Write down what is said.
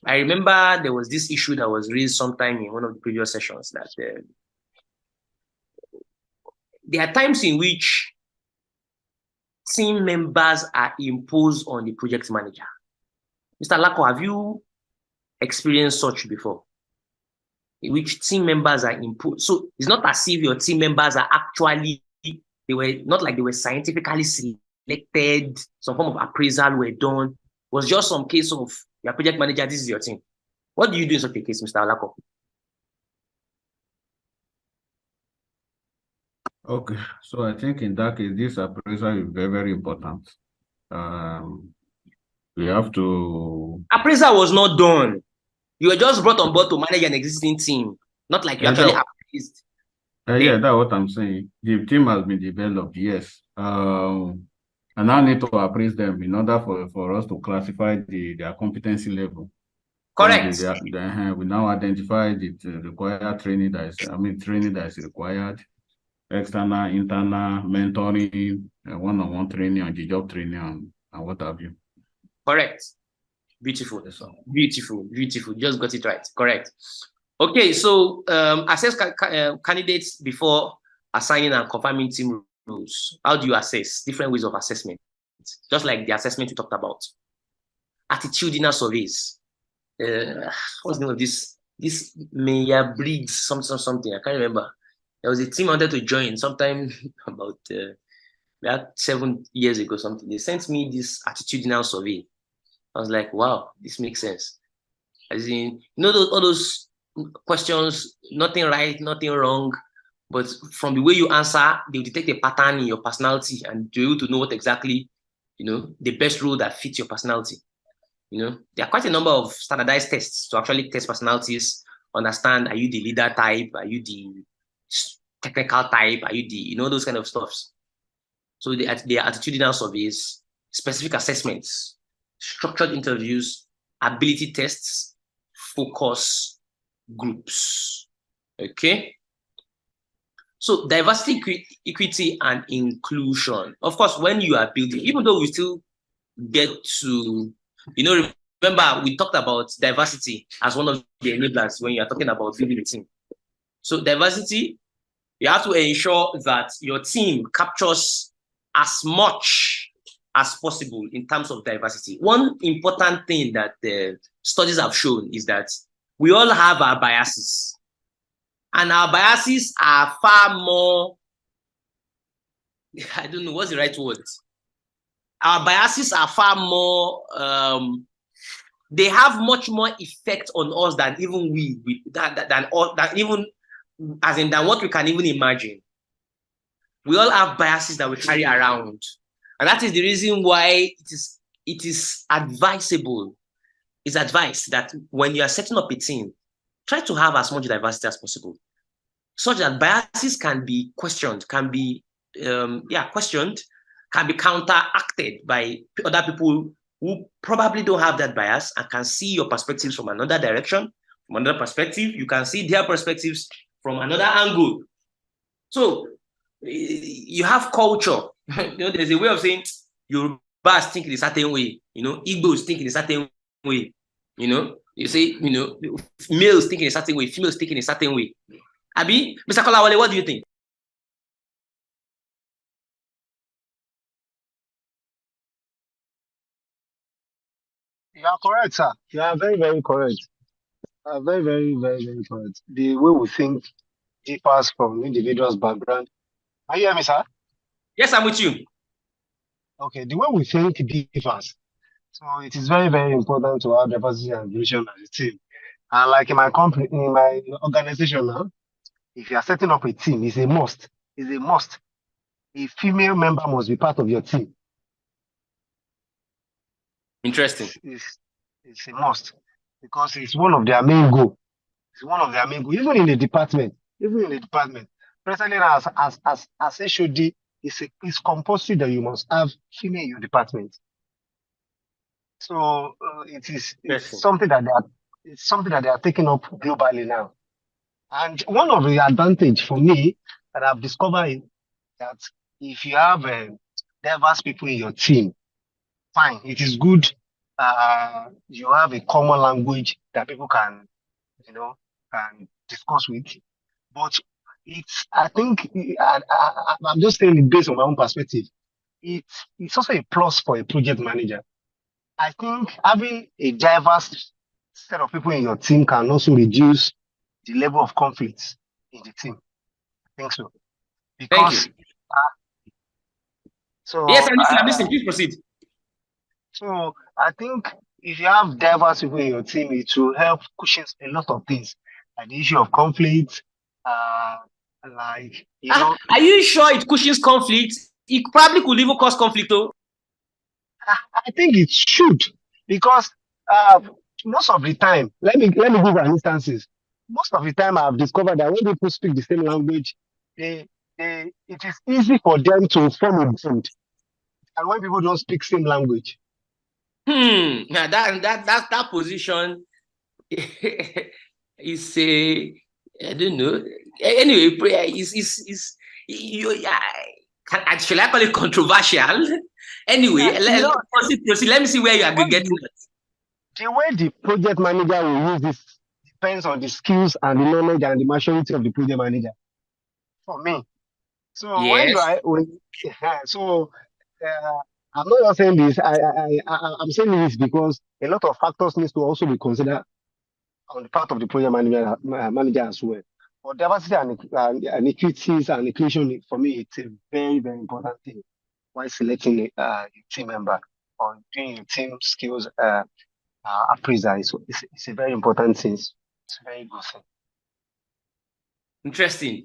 I remember there was this issue that was raised sometime in one of the previous sessions that there are times in which team members are imposed on the project manager. Mr. Lako, have you experienced such before? In which team members are imposed. So it's not as if your team members are actually, they were not like they were scientifically selected, some form of appraisal were done. It was just some case of your project manager, this is your team. What do you do in such a case, Mr. Lako? Okay, so I think in that case, this appraisal is very, very important. We have to... Appraisal was not done. You were just brought on board to manage an existing team, not like you actually appraised. Yeah, that's what I'm saying. The team has been developed, yes. And I need to appraise them in order for us to classify their competency level. Correct. We now identify the required training training that is required, external, internal, mentoring, one-on-one training, and the job training, and what have you. Correct. Beautiful. Yes, beautiful. Just got it right. Correct. Okay, so assess candidates before assigning and confirming team roles. How do you assess? Different ways of assessment. Just like the assessment we talked about. Attitudinal surveys. What's the name of this? This Maya Briggs, something. I can't remember. There was a team I wanted to join sometime about 7 years ago, something. They sent me this attitudinal survey. I was like, wow, this makes sense. As in, all those questions, nothing right, nothing wrong, but from the way you answer, they'll detect a pattern in your personality and be able to know what exactly, the best role that fits your personality. There are quite a number of standardized tests to actually test personalities, understand, are you the leader type? Are you the technical type? Are you the, those kind of stuffs. So the attitudinal surveys, specific assessments, structured interviews, ability tests, focus groups. Okay. So diversity, equity, and inclusion. Of course, when you are building, even though we still get to, remember we talked about diversity as one of the enablers when you are talking about building a team. So diversity, you have to ensure that your team captures as much as possible in terms of diversity. One important thing that the studies have shown is that we all have our biases. And our biases are far more, I don't know, what's the right word? Our biases are far more, they have much more effect on us than even than what we can even imagine. We all have biases that we carry around. And that is the reason why it is advisable. It's advised that when you are setting up a team, try to have as much diversity as possible, such that biases can be questioned, can be questioned, can be counteracted by other people who probably don't have that bias and can see your perspectives from another direction, from another perspective. You can see their perspectives from another angle. So you have culture. There's a way of saying Yorubas think in a certain way, Igbos think in a certain way, you say, males think in a certain way, females think in a certain way. Abi, Mr. Kolawole, what do you think? You are correct, sir. You are very, very correct. Very, very, very, very correct. The way we think differs from individual's background. Are you hear me, sir? Yes, I'm with you. Okay, the way we think differs. So it is very, very important to have diversity and inclusion as a team. And like in my company, in my organization now, if you are setting up a team, it's a must. It's a must. A female member must be part of your team. Interesting. It's a must because it's one of their main goals. It's one of their main goals, even in the department. Presently, as HOD, it's compulsory that you must have female in your department. So it's something that they are taking up globally now. And one of the advantage for me that I've discovered is that if you have diverse people in your team, fine, it is good you have a common language that people can, can discuss with. But I think, I'm just saying it based on my own perspective. It's also a plus for a project manager. I think having a diverse set of people in your team can also reduce the level of conflicts in the team. I think so. Thank you. Because Yes, I'm listening. Please proceed. So I think if you have diverse people in your team, it will help cushion a lot of things, like the issue of conflict, like Are you sure it cushions conflict? It probably could even cause conflict, though. I think it should, because most of the time, let me give an instances. Most of the time, I've discovered that when people speak the same language, it is easy for them to form a bond. And when people don't speak same language, Now that position is I don't know. Anyway, prayer is should I call it controversial? Anyway, proceed. Let me see where you are getting at. The way the project manager will use this depends on the skills and the knowledge and the maturity of the project manager. For me, so Yes. I'm not just saying this. I'm saying this because a lot of factors needs to also be considered on the part of the project manager as well. But diversity and equities and inclusion, for me, it's a very, very important thing while selecting a team member or doing your team skills appraisal. It's a very important thing. It's a very good thing. Interesting.